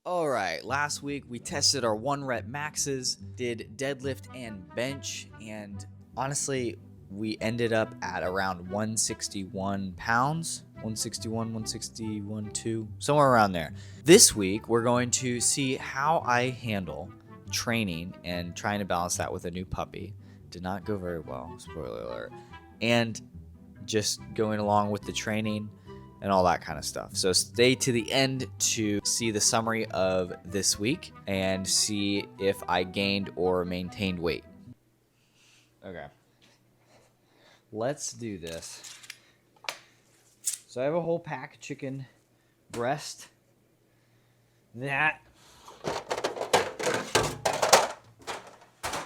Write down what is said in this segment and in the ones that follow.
All right, last week we tested our 1 rep maxes, did deadlift and bench, and honestly, we ended up at around 161 pounds. 161, 161, 2, somewhere around there. This week, we're going to see how I handle training and trying to balance that with a new puppy. Did not go very well, spoiler alert. And just going along with the training and all that kind of stuff. So stay to the end to see the summary of this week and see if I gained or maintained weight. Okay. Let's do this. So I have a whole pack of chicken breast. That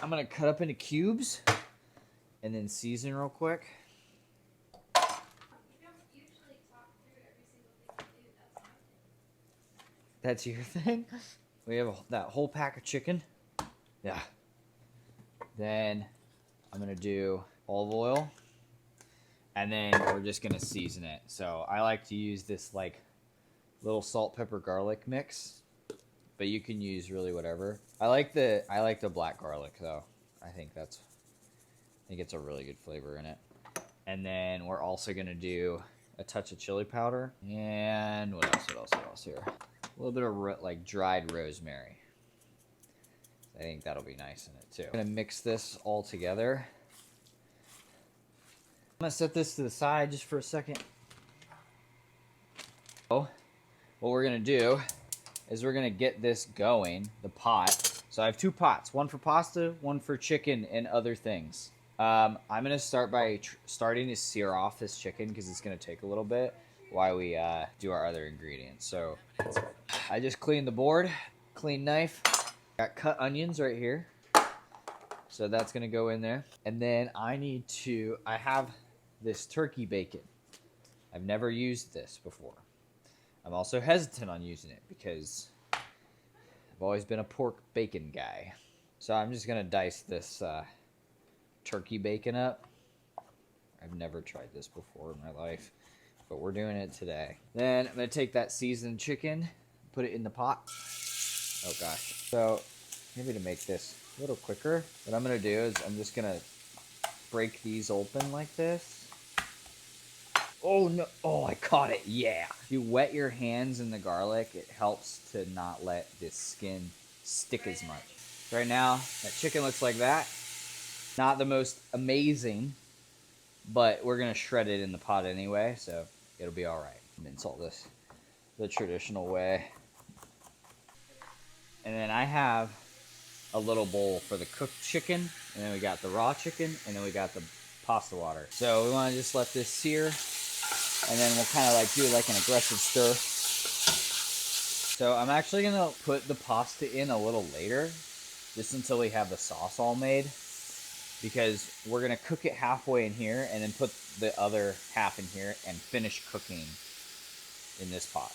I'm going to cut up into cubes and then season real quick. That's your thing? We have that whole pack of chicken. Yeah. Then I'm going to do olive oil. And then we're just going to season it. So I like to use this like little salt, pepper, garlic mix. But you can use really whatever. I like the black garlic though. I think it's a really good flavor in it. And then we're also going to do a touch of chili powder. And what else here? A little bit of like dried rosemary. I think that'll be nice in it too. I'm gonna mix this all together. I'm gonna set this to the side just for a second. So, what we're gonna do is we're gonna get this going, the pot. So I have 2 pots, one for pasta, one for chicken and other things. I'm gonna start by starting to sear off this chicken because it's gonna take a little bit while we do our other ingredients. So I just cleaned the board, clean knife, got cut onions right here. So that's gonna go in there. And then I have this turkey bacon. I've never used this before. I'm also hesitant on using it because I've always been a pork bacon guy. So I'm just gonna dice this turkey bacon up. I've never tried this before in my life, but we're doing it today. Then I'm gonna take that seasoned chicken, put it in the pot. Oh gosh. So maybe to make this a little quicker, what I'm gonna do is I'm just gonna break these open like this. Oh no, oh I caught it, yeah. If you wet your hands in the garlic, it helps to not let this skin stick as much. Right now, that chicken looks like that. Not the most amazing, but we're gonna shred it in the pot anyway, so it'll be all right. Mince all this the traditional way. And then I have a little bowl for the cooked chicken, and then we got the raw chicken, and then we got the pasta water. So we want to just let this sear, and then we'll kind of like do like an aggressive stir. So I'm actually gonna put the pasta in a little later, just until we have the sauce all made, because we're gonna cook it halfway in here, and then put the other half in here, and finish cooking in this pot.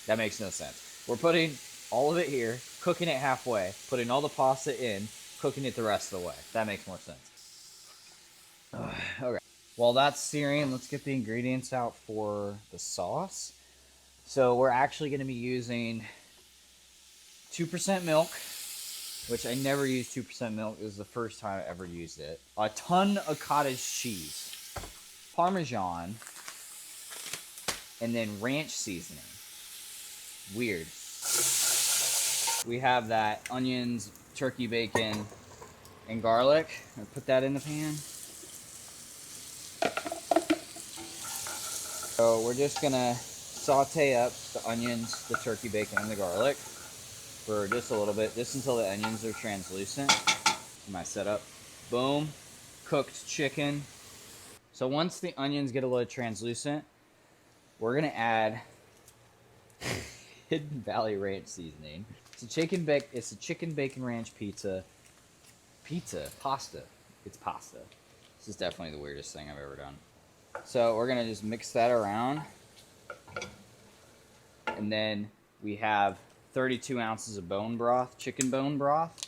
That makes no sense. We're putting all of it here, cooking it halfway, putting all the pasta in, cooking it the rest of the way. That makes more sense. Okay. While that's searing, let's get the ingredients out for the sauce. So we're actually going to be using 2% milk, which I never used 2% milk. It was the first time I ever used it. A ton of cottage cheese, Parmesan, and then ranch seasoning. Weird. We have that onions, turkey bacon, and garlic. I'll put that in the pan. So we're just gonna saute up the onions, the turkey bacon, and the garlic for just a little bit, just until the onions are translucent. My setup. Boom. Cooked chicken. So once the onions get a little translucent, we're gonna add Hidden Valley Ranch seasoning. It's a chicken bacon ranch pizza. Pasta. It's pasta. This is definitely the weirdest thing I've ever done. So we're gonna just mix that around. And then we have 32 ounces of bone broth, chicken bone broth,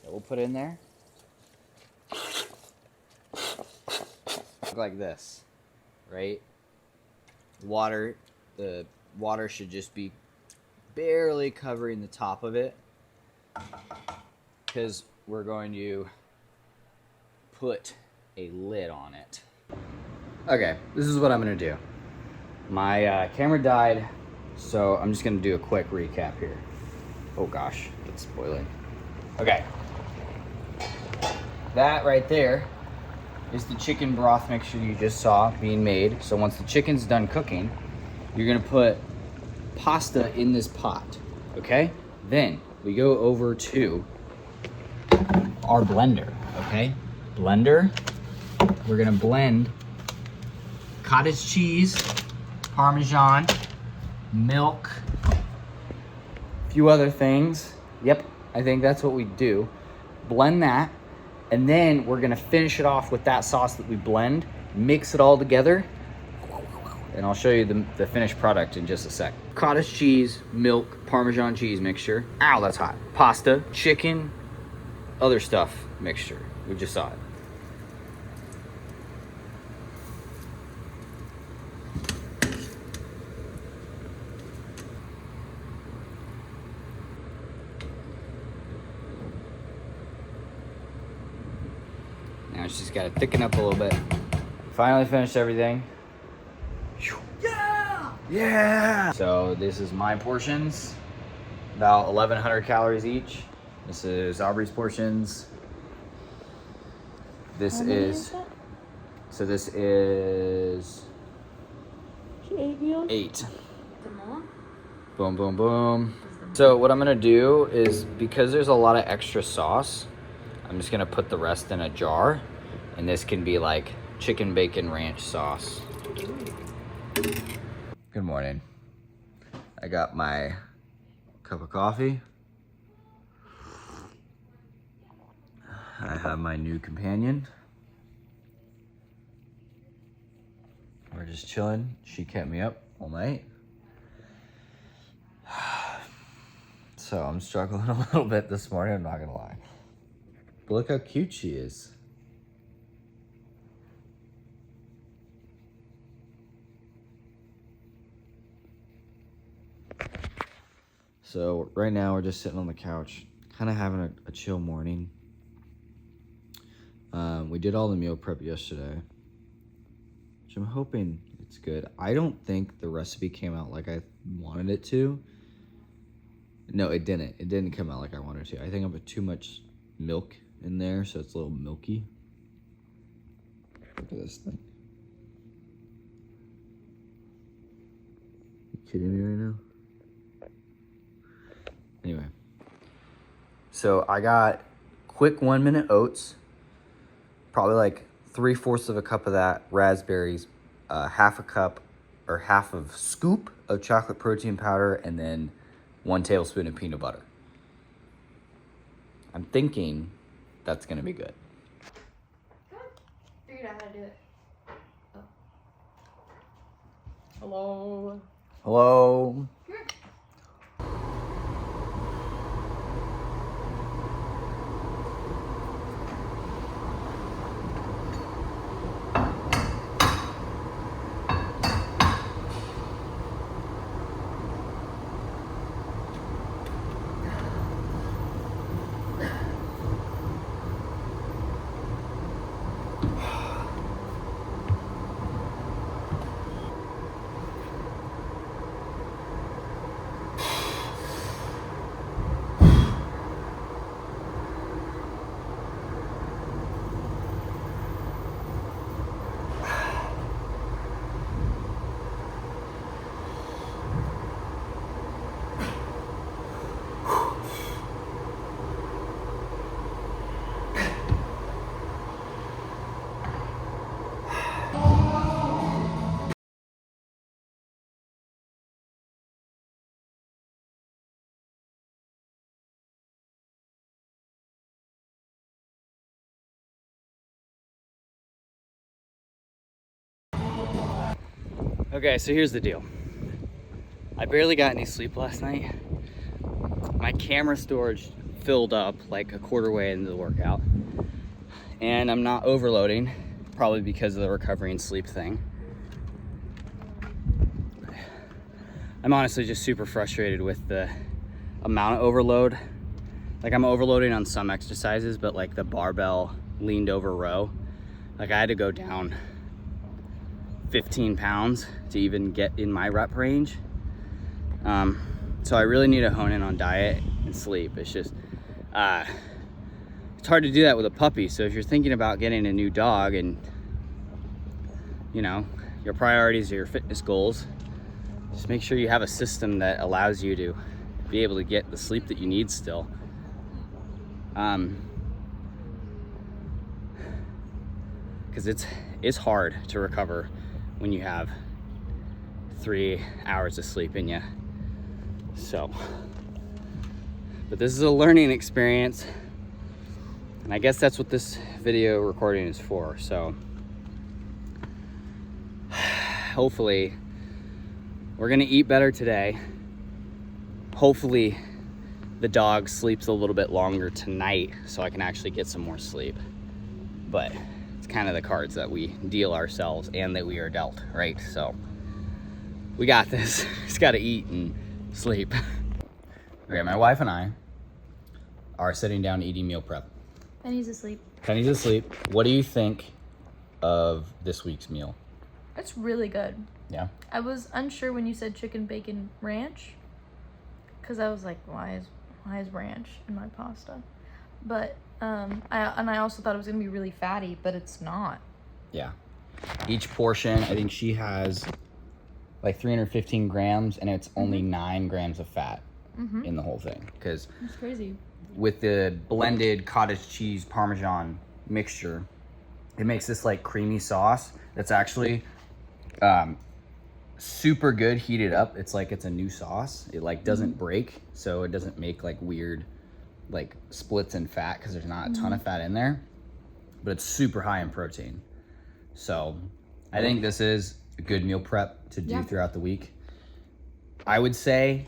that we'll put in there. Like this, right? The water should just be barely covering the top of it because we're going to put a lid on it. Okay, this is what I'm gonna do. My camera died, so I'm just gonna do a quick recap here. Oh gosh, it's boiling. Okay, that right there is the chicken broth mixture you just saw being made. So once the chicken's done cooking, you're gonna put pasta in this pot, okay? Then we go over to our blender, okay? Blender, we're gonna blend cottage cheese, Parmesan, milk, a few other things. Yep, I think that's what we do. Blend that, and then we're gonna finish it off with that sauce that we blend, mix it all together, and I'll show you the finished product in just a sec. Cottage cheese, milk, Parmesan cheese mixture. Ow, that's hot. Pasta, chicken, other stuff mixture. We just saw it. Now it's just gotta thicken up a little bit. Finally finished everything. Yeah! Yeah! So this is my portions, about 1,100 calories each. This is Aubrey's portions. This is, so this is She ate meals? 8. Boom, boom, boom. So what I'm gonna do is, because there's a lot of extra sauce, I'm just gonna put the rest in a jar, and this can be like chicken bacon ranch sauce. Good morning. I got my cup of coffee. I have my new companion. We're just chilling. She kept me up all night. So I'm struggling a little bit this morning, I'm not gonna lie. But look how cute she is. So right now we're just sitting on the couch, kind of having a chill morning. We did all the meal prep yesterday, which I'm hoping it's good. I don't think the recipe came out like I wanted it to. No, it didn't. It didn't come out like I wanted it to. I think I put too much milk in there, so it's a little milky. Look at this thing. You kidding me right now? Anyway, so I got quick 1-minute oats, probably like 3/4 of a cup of that, raspberries, half a cup or half of scoop of chocolate protein powder, and then 1 tablespoon of peanut butter. I'm thinking that's gonna be good. Figured out how to do it. Oh. Hello. Hello. Okay, so here's the deal. I barely got any sleep last night. My camera storage filled up like a quarter way into the workout. And I'm not overloading, probably because of the recovery and sleep thing. I'm honestly just super frustrated with the amount of overload. Like I'm overloading on some exercises, but like the barbell leaned over row, like I had to go down 15 pounds to even get in my rep range. So I really need to hone in on diet and sleep. It's just, it's hard to do that with a puppy. So if you're thinking about getting a new dog and, you know, your priorities are your fitness goals, just make sure you have a system that allows you to be able to get the sleep that you need still. Because it's hard to recover when you have 3 hours of sleep in you. So, but this is a learning experience, and I guess that's what this video recording is for. So hopefully we're gonna eat better today. Hopefully the dog sleeps a little bit longer tonight so I can actually get some more sleep. But it's kind of the cards that we deal ourselves and that we are dealt, right? So we got this. Just gotta eat and sleep. Okay, my wife and I are sitting down eating meal prep. Penny's asleep. Penny's asleep. What do you think of this week's meal? It's really good. Yeah? I was unsure when you said chicken bacon ranch, because I was like, why is ranch in my pasta? But I also thought it was gonna be really fatty, but it's not. Yeah. Each portion, I think she has like 315 grams, and it's only 9 grams of fat in the whole thing. Because It's crazy. with the blended cottage cheese Parmesan mixture, it makes this like creamy sauce that's actually super good heated up. It's like it's a new sauce. It like doesn't break, so it doesn't make like weird like splits in fat because there's not a ton of fat in there, but it's super high in protein. So I think this is a good meal prep to do throughout the week. I would say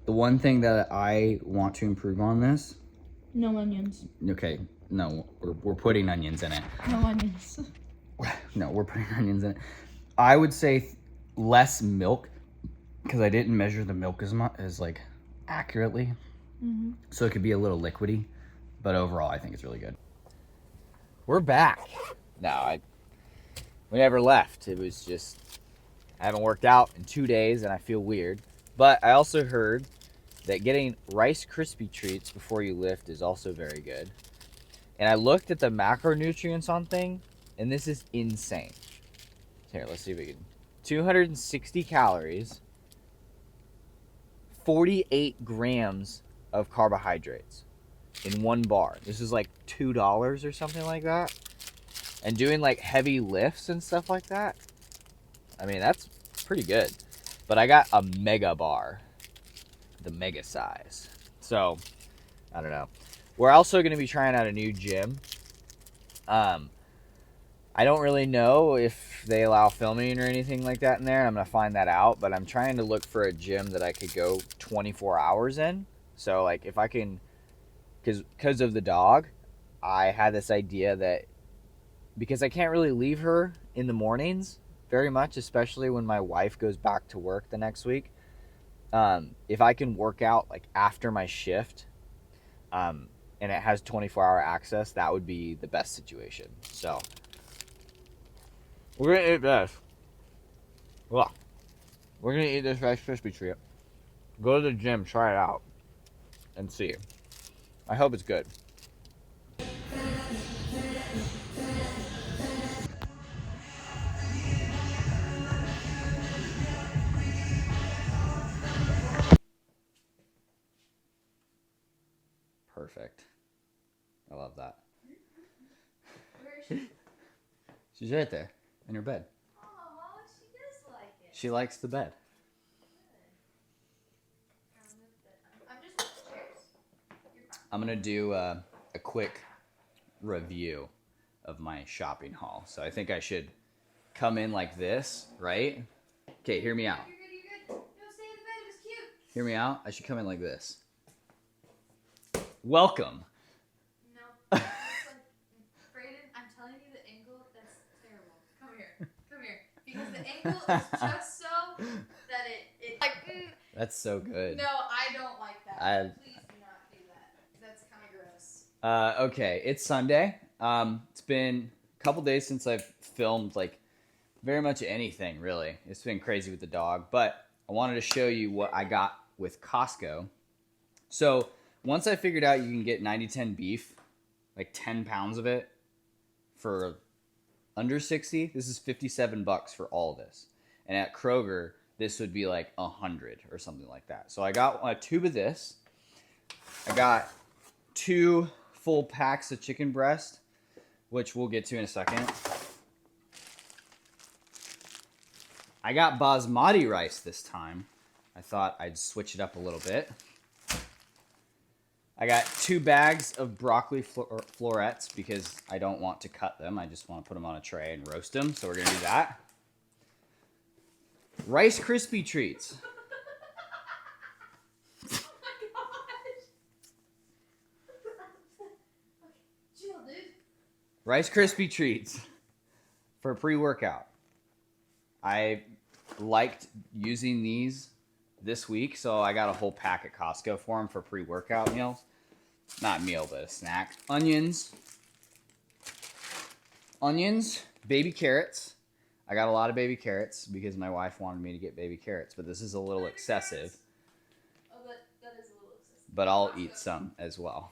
the one thing that I want to improve on this. No onions. Okay, no, we're putting onions in it. No onions. No, we're putting onions in it. I would say less milk, because I didn't measure the milk as much as like accurately. So it could be a little liquidy, but overall I think it's really good. We're back. No, we never left. It was just, I haven't worked out in 2 days and I feel weird. But I also heard that getting Rice Krispie treats before you lift is also very good. And I looked at the macronutrients on thing, and this is insane. Here, let's see if we can. 260 calories, 48 grams of carbohydrates in one bar. This is like $2 or something like that. And doing like heavy lifts and stuff like that, I mean, that's pretty good. But I got a mega bar, the mega size. So, I don't know. We're also going to be trying out a new gym. I don't really know if they allow filming or anything like that in there. I'm going to find that out. But I'm trying to look for a gym that I could go 24 hours in. So, like, if I can, because of the dog, I had this idea that, because I can't really leave her in the mornings very much, especially when my wife goes back to work the next week. If I can work out, like, after my shift, and it has 24-hour access, that would be the best situation. So we're gonna eat this. Well, we're gonna eat this Rice Krispie treat. Go to the gym, try it out, and see. I hope it's good. Perfect. I love that. Where is she? She's right there in her bed. Oh, she does like it. She likes the bed. I'm just upstairs. You're fine. I'm gonna do a quick review of my shopping haul. So I think I should come in like this, right? Okay, hear me out. You're good, you're good. No, stay in the bed, it was cute. Hear me out. I should come in like this. Welcome. No. It's like, Brayden, I'm telling you the angle, that's terrible. Come here. Come here. Because the angle is just so that it like, That's so good. No, I don't like that. Please do not do that. That's kind of gross. Okay, it's Sunday. It's been a couple days since I've filmed like very much anything really. It's been crazy with the dog, but I wanted to show you what I got with Costco. So once I figured out you can get 90-10 beef, like 10 pounds of it for under 60, this is $57 for all of this. And at Kroger, this would be like 100 or something like that. So I got a tube of this. I got 2 full packs of chicken breast, which we'll get to in a second. I got basmati rice this time. I thought I'd switch it up a little bit. I got 2 bags of broccoli florets because I don't want to cut them. I just want to put them on a tray and roast them. So we're going to do that. Rice Krispie treats. Oh my gosh. Chill, dude. Rice Krispie treats for pre-workout. I liked using these this week, so I got a whole pack at Costco for them for pre-workout meals. Not meal, but a snack. Onions, baby carrots. I got a lot of baby carrots because my wife wanted me to get baby carrots, but this is a little excessive. Oh, that is a little excessive. But I'll eat some as well.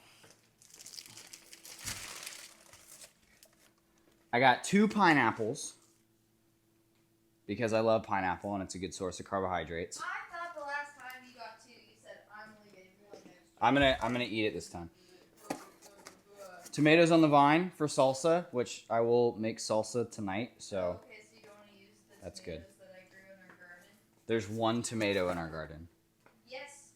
I got 2 pineapples because I love pineapple and it's a good source of carbohydrates. I thought the last time you got 2, you said I'm only getting 1 next I'm gonna eat it this time. Tomatoes on the vine for salsa, which I will make salsa tonight. So Okay, so you don't want to use the that's good. That I grew in our garden? There's 1 tomato in our garden. Yes,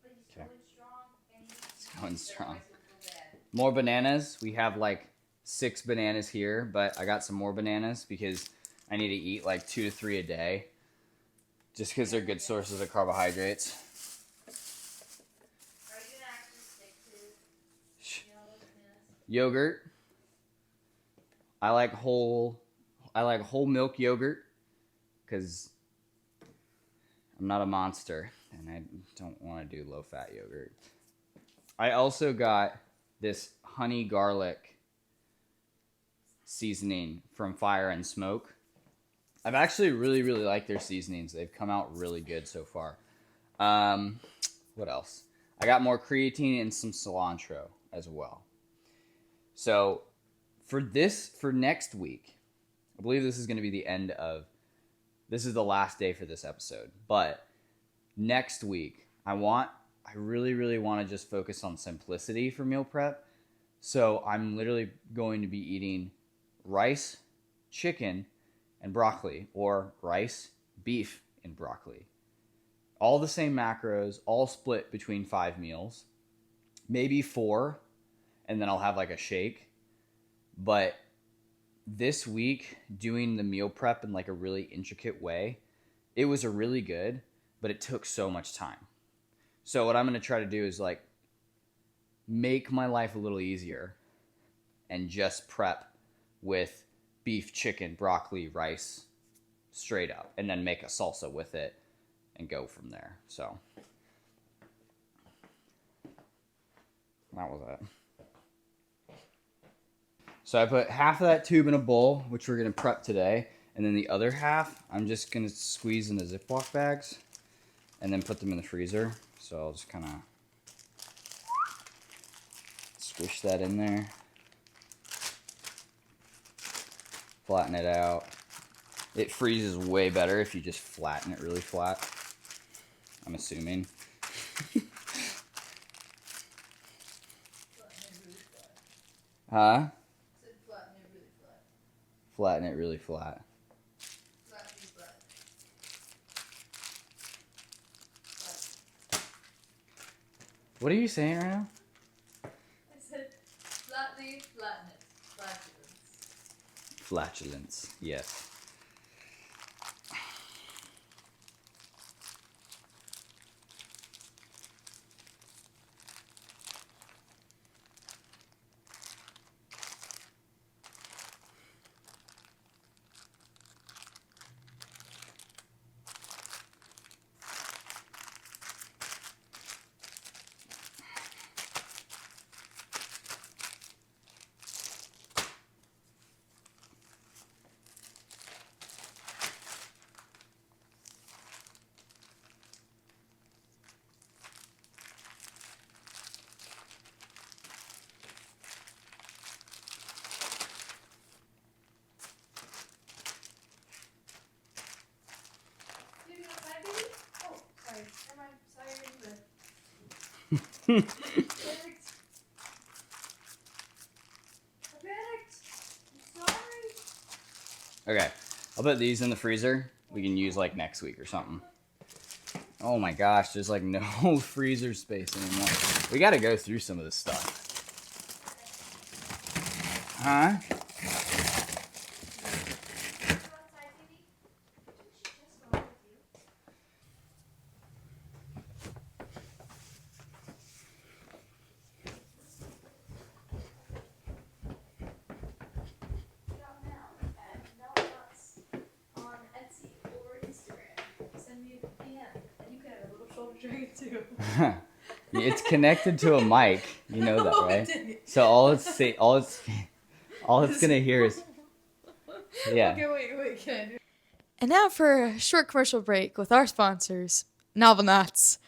but he's Okay. going strong and he's Going strong. otherwise he'll feel bad. More bananas. We have like 6 bananas here, but I got some more bananas because I need to eat like 2 to 3 a day. Just because they're good sources of carbohydrates. Are you gonna actually stick to those bananas? Yogurt. I like whole milk yogurt because I'm not a monster and I don't want to do low fat yogurt. I also got this honey garlic seasoning from Fire and Smoke. I've actually really liked their seasonings. They've come out really good so far. What else? I got more creatine and some cilantro as well. So for next week, I believe this is going to be this is the last day for this episode. But next week, I really want to just focus on simplicity for meal prep. So I'm literally going to be eating rice, chicken, and broccoli, or rice, beef, and broccoli. All the same macros, all split between 5 meals. Maybe 4, and then I'll have like a shake. But this week, doing the meal prep in like a really intricate way, it was a really good, but it took so much time. So what I'm going to try to do is like make my life a little easier and just prep with beef, chicken, broccoli, rice, straight up, and then make a salsa with it and go from there. So that was it. So I put half of that tube in a bowl, which we're going to prep today, and then the other half I'm just going to squeeze into Ziploc bags and then put them in the freezer. So I'll just kind of squish that in there. Flatten it out. It freezes way better if you just flatten it really flat. I'm assuming. Huh? Flatten it really flat. What are you saying right now? I said flatly flatten it. Flatulence. Flatulence, yes. Okay, I'll put these in the freezer. We can use like next week or something. Oh my gosh, there's like no freezer space anymore. We gotta go through some of this stuff. Huh? It's connected to a mic. You know that, right? So all it's gonna hear is yeah. Okay, wait, can I do it? And now for a short commercial break with our sponsors, Novel Knots,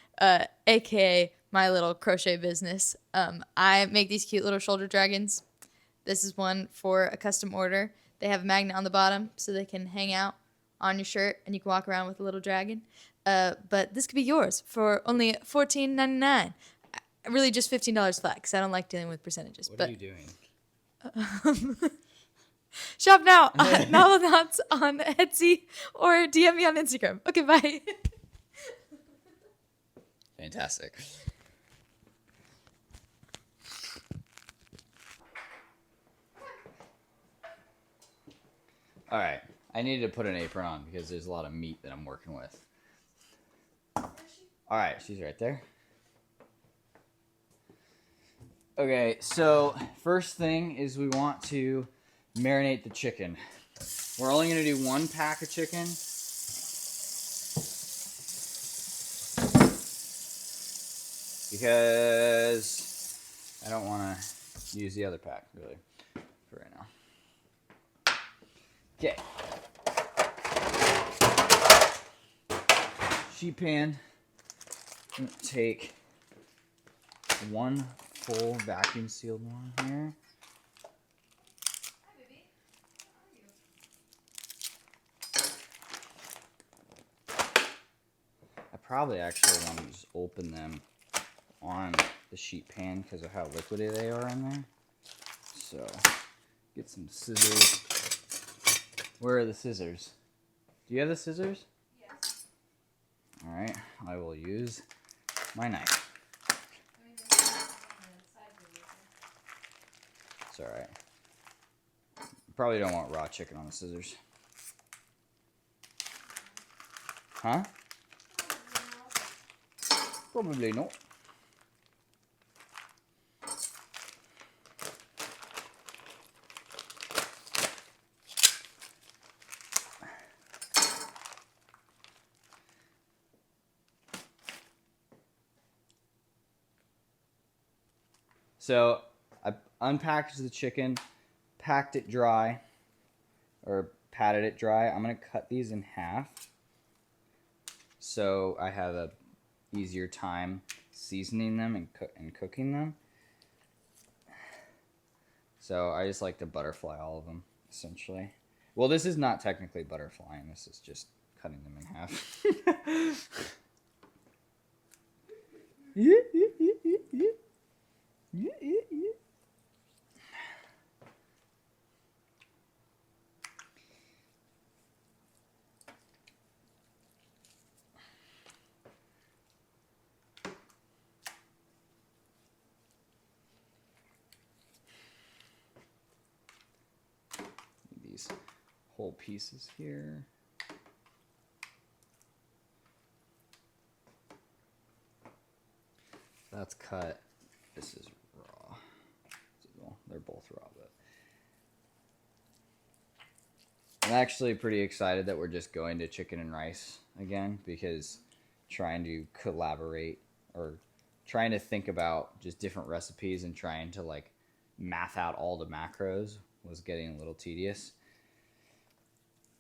aka my little crochet business. I make these cute little shoulder dragons. This is one for a custom order. They have a magnet on the bottom so they can hang out on your shirt and you can walk around with a little dragon. But this could be yours for only $14.99. Really just $15 flat because I don't like dealing with percentages. What are you doing? Shop now at Novel Knots on Etsy or DM me on Instagram. Okay, bye. Fantastic. All right, I needed to put an apron on because there's a lot of meat that I'm working with. All right, she's right there. Okay, so first thing is we want to marinate the chicken. We're only going to do 1 pack of chicken. Because I don't want to use the other pack, really, for right now. Okay. Sheet pan. I'm going to take 1 full vacuum sealed one here. I probably actually want to just open them on the sheet pan because of how liquidy they are in there. So, get some scissors. Where are the scissors? Do you have the scissors? Yes. Alright, I will use my knife. It's alright. Probably don't want raw chicken on the scissors. Huh? Probably not. So I unpackaged the chicken, packed it dry, or patted it dry. I'm going to cut these in half so I have a easier time seasoning them and cooking them. So I just like to butterfly all of them, essentially. Well, this is not technically butterflying. This is just cutting them in half. These whole pieces here. That's cut. This is raw. Well, they're both raw, but I'm actually pretty excited that we're just going to chicken and rice again because trying to collaborate or trying to think about just different recipes and trying to like math out all the macros was getting a little tedious.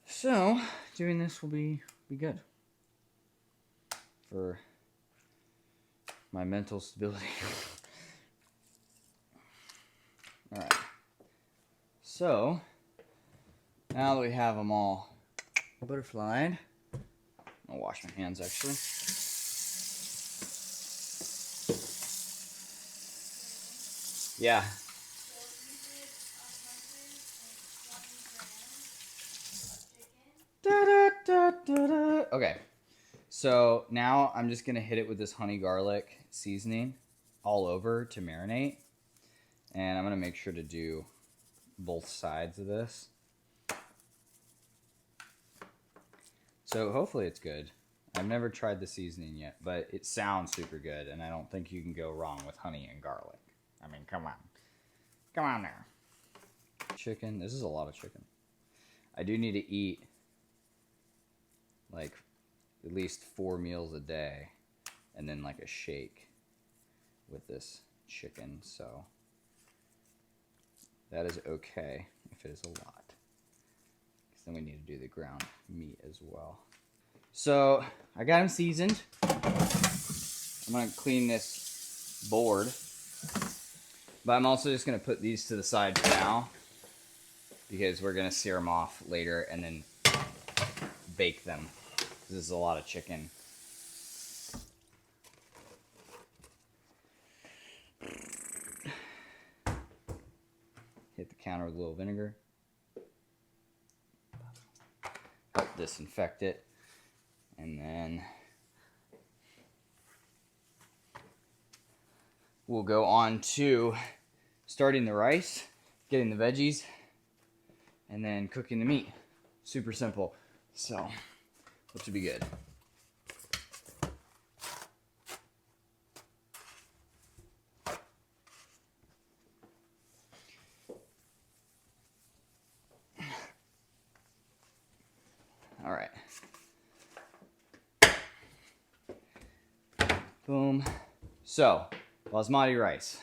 So doing this will be good for my mental stability. All right. So now that we have them all butterflied, I'll wash my hands actually. Yeah. Da, da, da, da, da. Okay. So now I'm just going to hit it with this honey garlic seasoning all over to marinate. And I'm going to make sure to do both sides of this. So hopefully it's good. I've never tried the seasoning yet, but it sounds super good. And I don't think you can go wrong with honey and garlic. I mean, come on. Come on there. Chicken. This is a lot of chicken. I do need to eat like at least 4 meals a day and then like a shake with this chicken. So that is okay if it is a lot. Because then we need to do the ground meat as well. So I got them seasoned. I'm going to clean this board. But I'm also just going to put these to the side for now. Because we're going to sear them off later and then bake them. This is a lot of chicken. Hit the counter with a little vinegar. Help disinfect it. And then we'll go on to starting the rice, getting the veggies, and then cooking the meat. Super simple. So, that should be good. All right. Boom. So, basmati rice.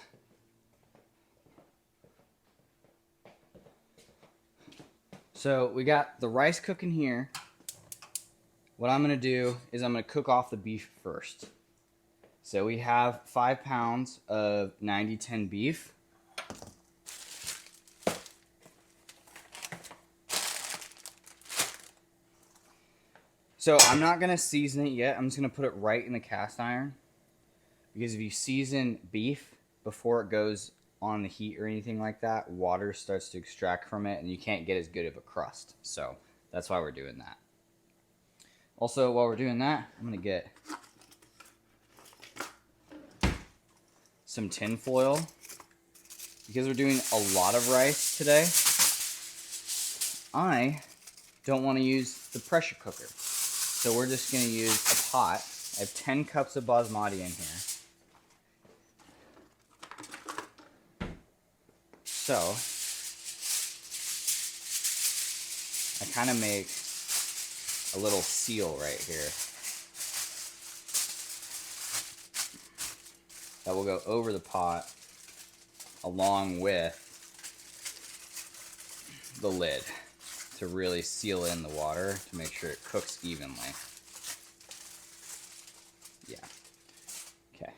So we got the rice cooking here. What I'm going to do is I'm going to cook off the beef first. So we have 5 pounds of 90-10 beef. So I'm not going to season it yet. I'm just going to put it right in the cast iron. Because if you season beef before it goes on the heat or anything like that, water starts to extract from it and you can't get as good of a crust. So that's why we're doing that. Also, while we're doing that, I'm going to get some tin foil. Because we're doing a lot of rice today, I don't want to use the pressure cooker. So we're just going to use a pot. I have 10 cups of basmati in here. So, I kind of make a little seal right here that will go over the pot along with the lid to really seal in the water to make sure it cooks evenly. Yeah. Okay.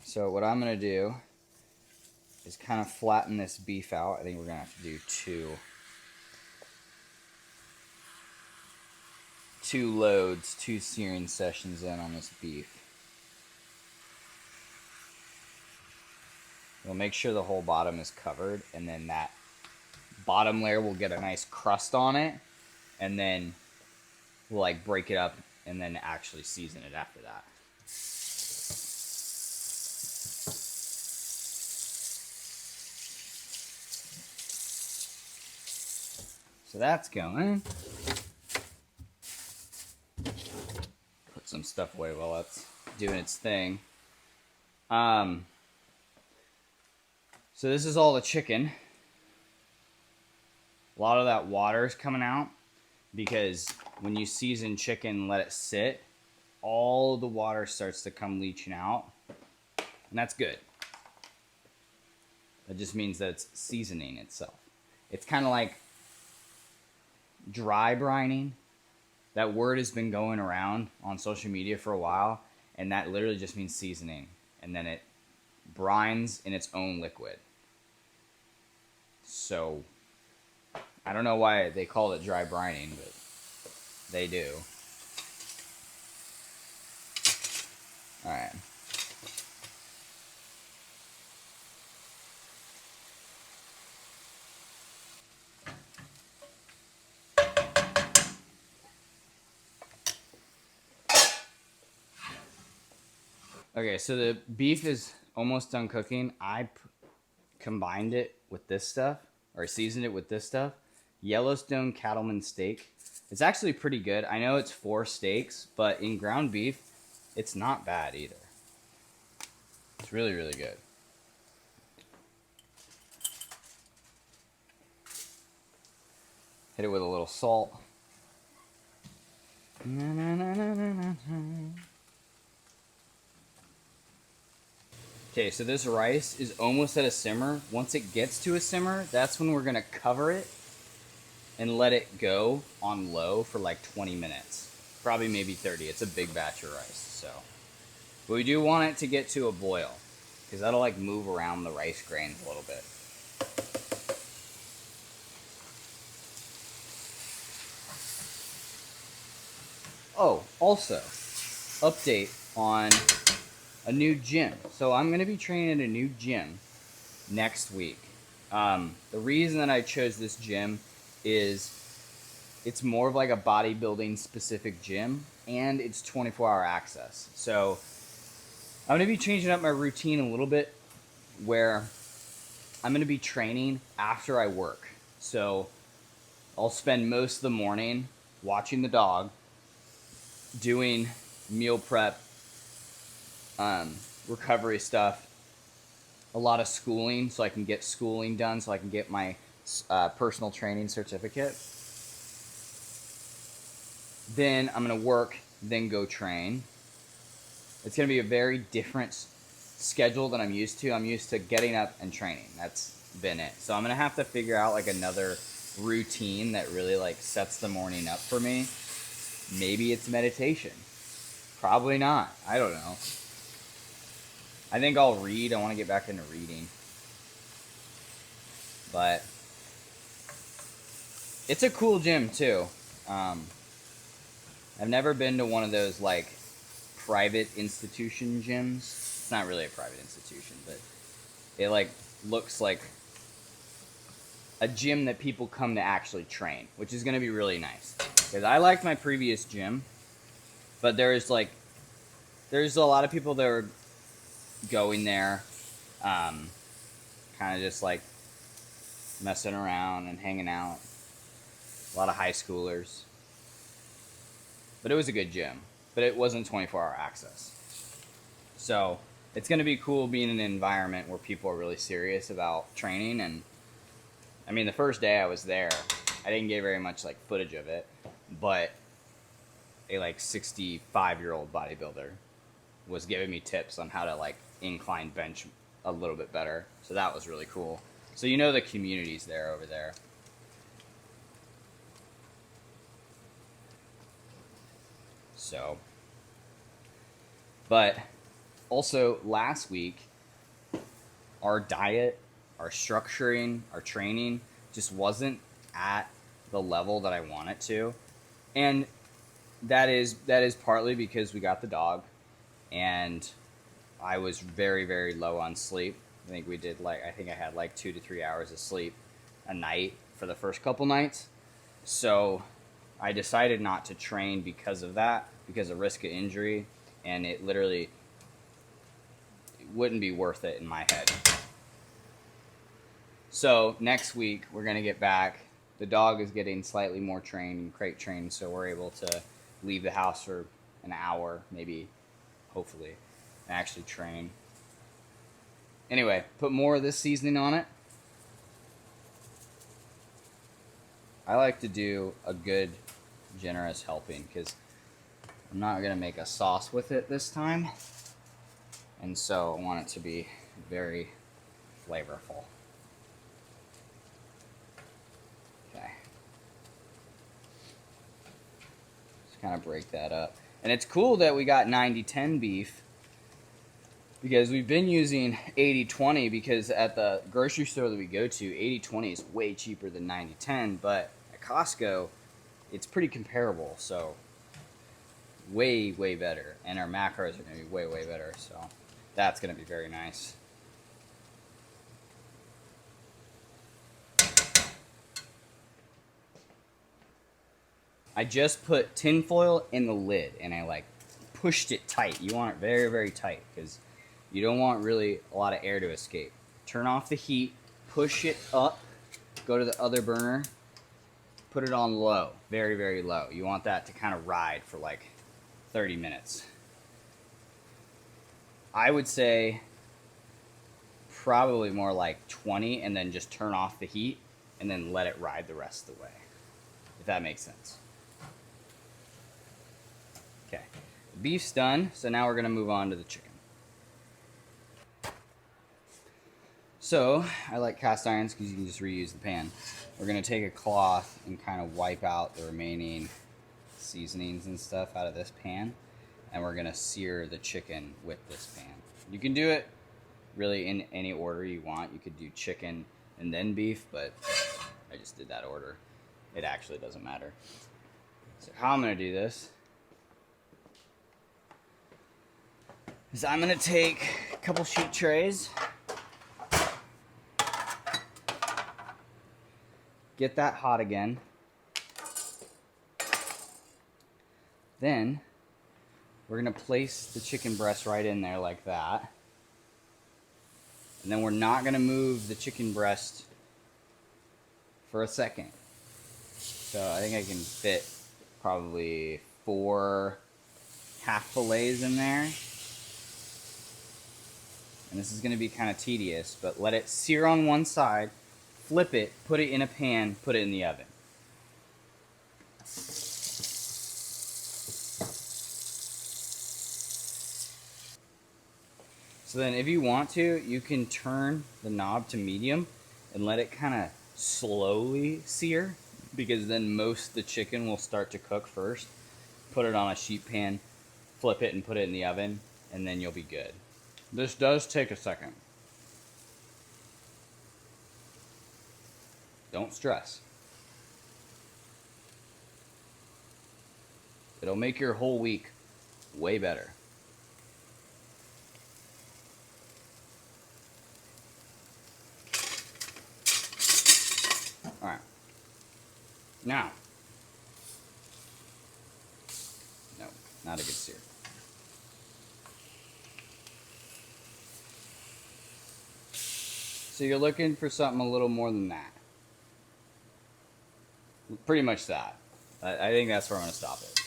So what I'm going to do is kind of flatten this beef out. I think we're going to have to do two loads, 2 searing sessions in on this beef. We'll make sure the whole bottom is covered, and then that bottom layer will get a nice crust on it, and then we'll like break it up and then actually season it after that. So that's going. Put some stuff away while that's doing its thing. So this is all the chicken. A lot of that water is coming out because when you season chicken and let it sit, all the water starts to come leaching out, and that's good. That just means that it's seasoning itself. It's kind of like dry brining. That word has been going around on social media for a while, and that literally just means seasoning, and then it brines in its own liquid. So I don't know why they call it dry brining, but they do. All right. Okay, so the beef is almost done cooking. Combined it with this stuff, or seasoned it with this stuff. Yellowstone Cattleman steak. It's actually pretty good. I know it's 4 steaks, but in ground beef, it's not bad either. It's really, really good. Hit it with a little salt. Okay, so this rice is almost at a simmer. Once it gets to a simmer, that's when we're gonna cover it and let it go on low for like 20 minutes. Probably maybe 30. It's a big batch of rice, so. But we do want it to get to a boil, because that'll like move around the rice grains a little bit. Oh, also, update on a new gym. So I'm going to be training at a new gym next week. The reason that I chose this gym is it's more of like a bodybuilding specific gym, and it's 24-hour access. So I'm going to be changing up my routine a little bit, where I'm going to be training after I work. So I'll spend most of the morning watching the dog, doing meal prep, recovery stuff, a lot of schooling, so I can get schooling done, so I can get my personal training certificate. Then I'm going to work, then go train. It's going to be a very different schedule than I'm used to. I'm used to getting up and training. That's been it. So I'm going to have to figure out like another routine that really like sets the morning up for me. Maybe it's meditation. Probably not. I don't know. I think I'll read. I want to get back into reading. But it's a cool gym too. I've never been to one of those like private institution gyms. It's not really a private institution, but it like looks like a gym that people come to actually train, which is going to be really nice. Because I liked my previous gym, but there's a lot of people that are going there, kind of just like messing around and hanging out. A lot of high schoolers. But it was a good gym. But it wasn't 24-hour access. So it's going to be cool being in an environment where people are really serious about training. And I mean, the first day I was there, I didn't get very much like footage of it, but a like 65-year-old bodybuilder was giving me tips on how to like incline bench a little bit better. So that was really cool. So you know the community's there over there. So, but also last week, our diet, our structuring, our training just wasn't at the level that I want it to. And that is partly because we got the dog, and I was very, very low on sleep. I think I had like 2 to 3 hours of sleep a night for the first couple nights. So I decided not to train because of that, because of risk of injury, and it wouldn't be worth it in my head. So next week we're gonna get back. The dog is getting slightly more trained, crate trained, so we're able to leave the house for an hour, maybe, hopefully, and actually train. Anyway, put more of this seasoning on it. I like to do a good, generous helping, because I'm not going to make a sauce with it this time. And so I want it to be very flavorful. Okay. Just kind of break that up. And it's cool that we got 90-10 beef, because we've been using 80-20, because at the grocery store that we go to, 80-20 is way cheaper than 90-10, but at Costco, it's pretty comparable. So way, way better. And our macros are going to be way, way better. So that's going to be very nice. I just put tin foil in the lid and I like pushed it tight. You want it very, very tight because you don't want really a lot of air to escape. Turn off the heat, push it up, go to the other burner, put it on low, very, very low. You want that to kind of ride for like 30 minutes. I would say probably more like 20 and then just turn off the heat and then let it ride the rest of the way, if that makes sense. Okay, the beef's done, so now we're gonna move on to the chicken. So, I like cast irons because you can just reuse the pan. We're gonna take a cloth and kind of wipe out the remaining seasonings and stuff out of this pan, and we're gonna sear the chicken with this pan. You can do it really in any order you want. You could do chicken and then beef, but I just did that order. It actually doesn't matter. So how I'm gonna do this is I'm gonna take a couple sheet trays, get that hot again, then we're gonna place the chicken breast right in there like that, and then we're not gonna move the chicken breast for a second. So I think I can fit probably 4 half fillets in there. And this is going to be kind of tedious, but let it sear on one side, flip it, put it in a pan, put it in the oven. So then if you want to, you can turn the knob to medium and let it kind of slowly sear, because then most of the chicken will start to cook first. Put it on a sheet pan, flip it and put it in the oven, and then you'll be good. This does take a second. Don't stress. It'll make your whole week way better. All right. Now. No, not a good sear. So you're looking for something a little more than that. Pretty much that. I think that's where I'm going to stop it.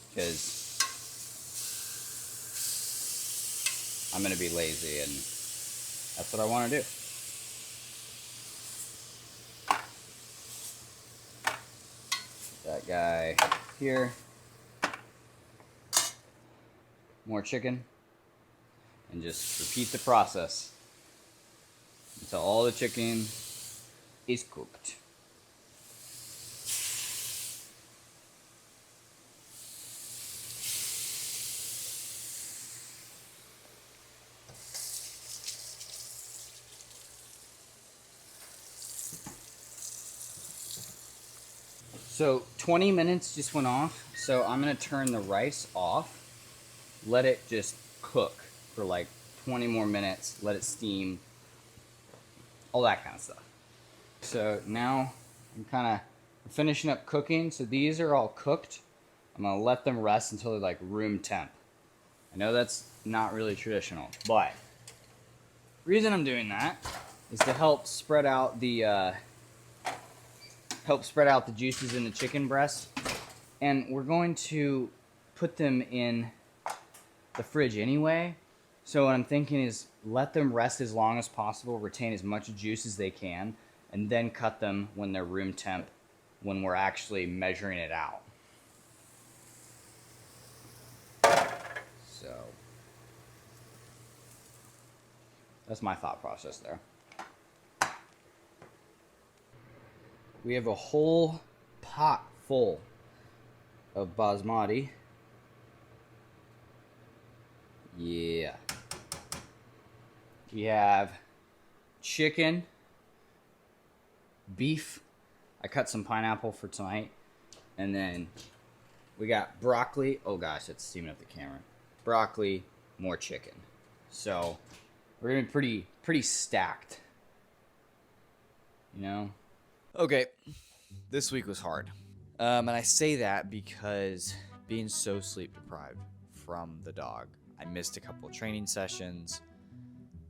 Because I'm going to be lazy and that's what I want to do. That guy here. More chicken. And just repeat the process until all the chicken is cooked. So 20 minutes just went off, so I'm gonna turn the rice off, let it just cook for like 20 more minutes, let it steam, all that kind of stuff. So now I'm kind of finishing up cooking, so these are all cooked. I'm gonna let them rest until they're like room temp. I know that's not really traditional, but the reason I'm doing that is to help spread out the juices in the chicken breast, and we're going to put them in the fridge anyway. So what I'm thinking is let them rest as long as possible, retain as much juice as they can, and then cut them when they're room temp, when we're actually measuring it out. So that's my thought process there. We have a whole pot full of basmati. Yeah. We have chicken, beef. I cut some pineapple for tonight. And then We got broccoli. Oh gosh, it's steaming up the camera. Broccoli, more chicken. So we're gonna be pretty stacked. You know? Okay. This week was hard. And I say that because being so sleep deprived from the dog, I missed a couple of training sessions.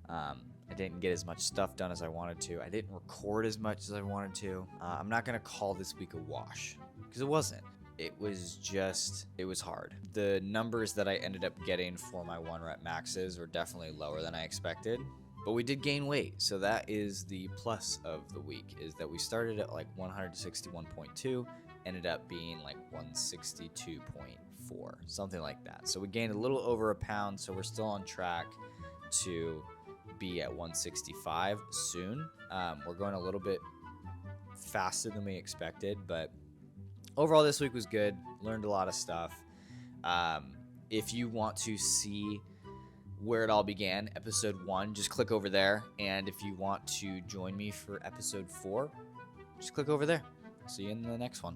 I didn't get as much stuff done as I wanted to. I didn't record as much as I wanted to. I'm not going to call this week a wash, because it wasn't. It was hard. The numbers that I ended up getting for my 1-rep maxes were definitely lower than I expected. But we did gain weight, so that is the plus of the week, is that we started at like 161.2, ended up being like 162.4, something like that. So we gained a little over a pound, so we're still on track to be at 165 soon. We're going a little bit faster than we expected, but overall this week was good. Learned a lot of stuff. If you want to see where it all began, episode 1, just click over there. And if you want to join me for episode 4, just click over there. See you in the next one.